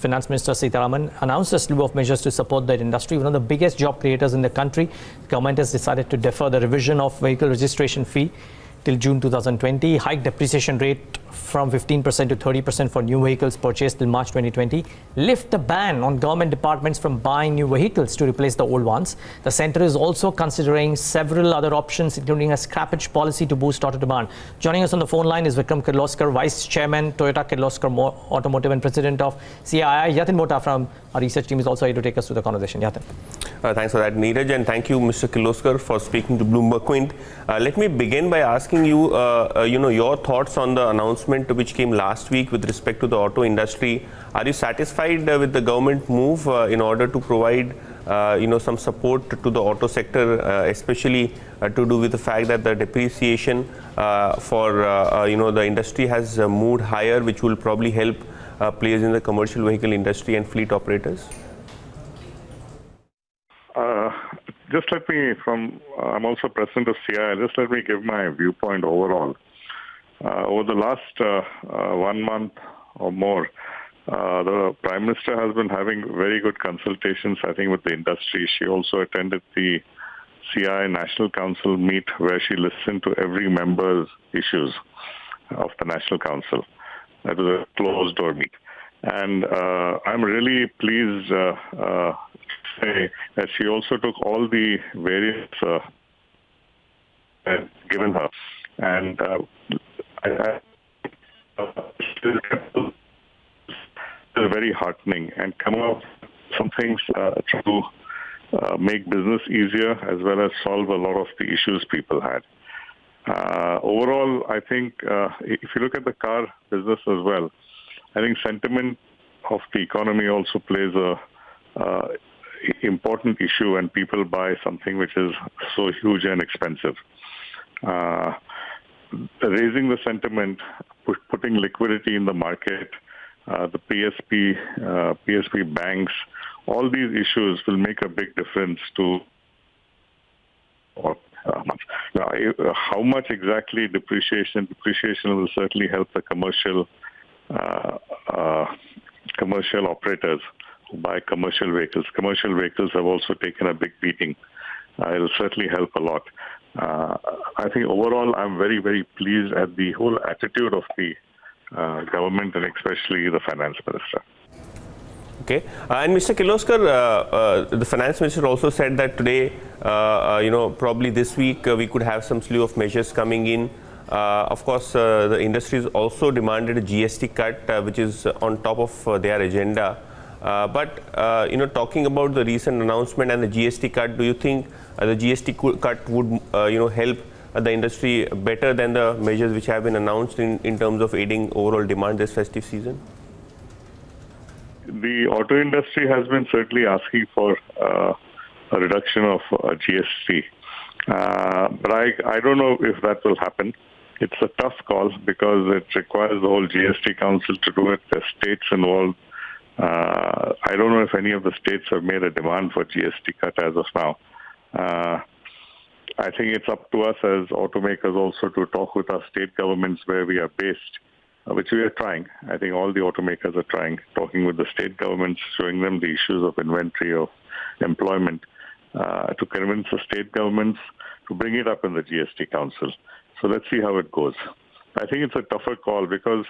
Finance Minister Sitaraman announced a slew of measures to support that industry, one of the biggest job creators in the country. The government has decided to defer the revision of vehicle registration fee till June 2020, hike depreciation rate from 15% to 30% for new vehicles purchased till March 2020, lift the ban on government departments from buying new vehicles to replace the old ones. The centre is also considering several other options, including a scrappage policy to boost auto demand. Joining us on the phone line is Kirloskar, Vice Chairman, Toyota Kirloskar Automotive and President of CII. Yatin Mota from our research team is also here to take us through the conversation. Yatin. Thanks for that, Neeraj, and thank you, Mr. Kirloskar, for speaking to Bloomberg Quint. Let me begin by asking you, your thoughts on the announcement which came last week with respect to the auto industry. Are you satisfied with the government move in order to provide, some support to the auto sector, especially to do with the fact that the depreciation for the industry has moved higher, which will probably help players in the commercial vehicle industry and fleet operators? I'm also president of CII. Just let me give my viewpoint overall. Over the last 1 month or more, the Prime Minister has been having very good consultations, I think, with the industry. She also attended the CII National Council meet where she listened to every member's issues of the National Council. That was a closed-door meet. And I'm really pleased to say that she also took all the various given her. And it's very heartening and come up some things to make business easier as well as solve a lot of the issues people had. Overall, I think if you look at the car business as well, I think sentiment of the economy also plays a important issue when people buy something which is so huge and expensive. Raising the sentiment, putting liquidity in the market, the PSP banks, all these issues will make a big difference to how much exactly depreciation will certainly help the commercial operators who buy commercial vehicles. Commercial vehicles have also taken a big beating. It will certainly help a lot. I think overall I'm very, very pleased at the whole attitude of the government and especially the Finance Minister. Okay. And Mr. Kirloskar, the Finance Minister also said that today, probably this week we could have some slew of measures coming in. Of course, the industry has also demanded a GST cut, which is on top of their agenda. But talking about the recent announcement and the GST cut, do you think the GST cut would, help the industry better than the measures which have been announced in terms of aiding overall demand this festive season? The auto industry has been certainly asking for a reduction of GST. But I don't know if that will happen. It's a tough call because it requires the whole GST Council to do it. There's states involved. I don't know if any of the states have made a demand for GST cut as of now. I think it's up to us as automakers also to talk with our state governments where we are based, which we are trying. I think all the automakers are trying, talking with the state governments, showing them the issues of inventory, of employment, to convince the state governments to bring it up in the GST Council. So let's see how it goes. I think it's a tougher call because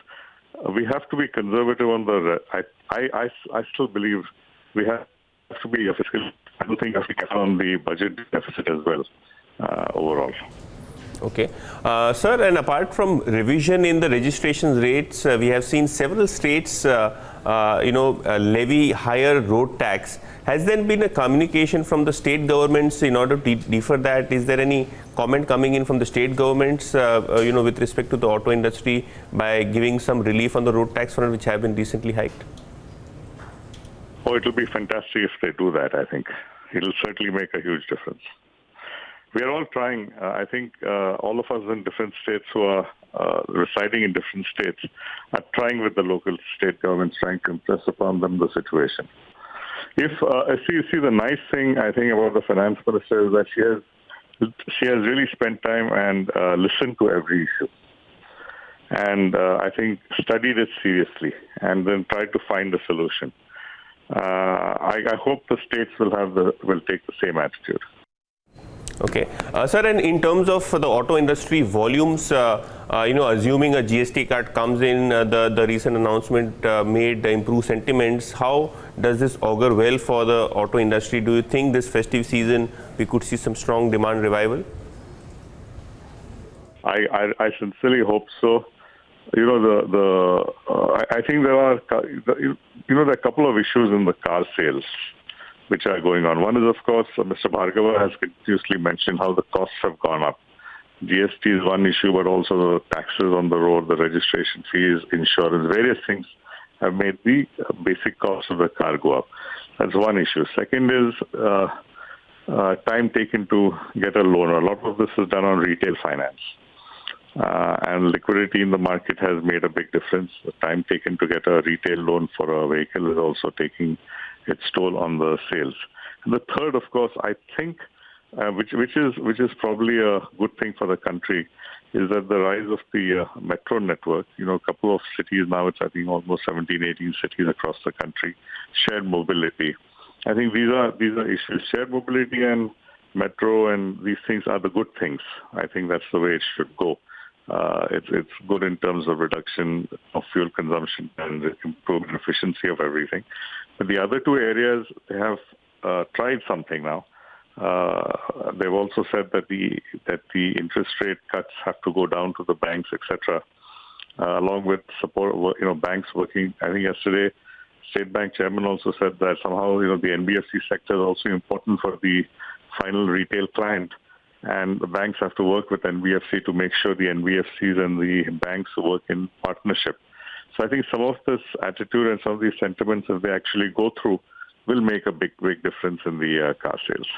we have to be conservative on the. I still believe we have to be fiscal. I don't think we have to cut on the budget deficit as well overall. Okay, sir. And apart from revision in the registration rates, we have seen several states, levy higher road tax. Has there been a communication from the state governments in order to defer that? Is there any comment coming in from the state governments, with respect to the auto industry by giving some relief on the road tax front, which have been recently hiked? Oh, it will be fantastic if they do that, I think. It will certainly make a huge difference. We are all trying. I think all of us in different states who are residing in different states are trying with the local state governments, trying to impress upon them the situation. If you see the nice thing, I think, about the Finance Minister is that she has really spent time and listened to every issue. and I think studied it seriously and then tried to find a solution. I hope the states will take the same attitude. Okay, sir, and in terms of the auto industry volumes, assuming a GST cut comes in, the recent announcement made improve sentiments. How does this augur well for the auto industry? Do you think this festive season we could see some strong demand revival? I sincerely hope so. I think there are a couple of issues in the car sales which are going on. One is, of course, Mr. Bhargava has continuously mentioned how the costs have gone up. GST is one issue, but also the taxes on the road, the registration fees, insurance, various things have made the basic cost of the car go up. That's one issue. Second is time taken to get a loan. A lot of this is done on retail finance. And liquidity in the market has made a big difference. The time taken to get a retail loan for a vehicle is also taking its toll on the sales. And the third, of course, I think, which is probably a good thing for the country, is that the rise of the metro network. A couple of cities now, it's I think almost 17, 18 cities across the country, shared mobility. I think these are issues. Shared mobility and metro and these things are the good things. I think that's the way it should go. It's good in terms of reduction of fuel consumption and improved efficiency of everything. But the other two areas, they have tried something now. They've also said that the interest rate cuts have to go down to the banks, etc. Along with support, banks working. I think yesterday, State Bank Chairman also said that somehow the NBFC sector is also important for the final retail client. And the banks have to work with NBFC to make sure the NBFCs and the banks work in partnership. So I think some of this attitude and some of these sentiments, as they actually go through, will make a big difference in the car sales.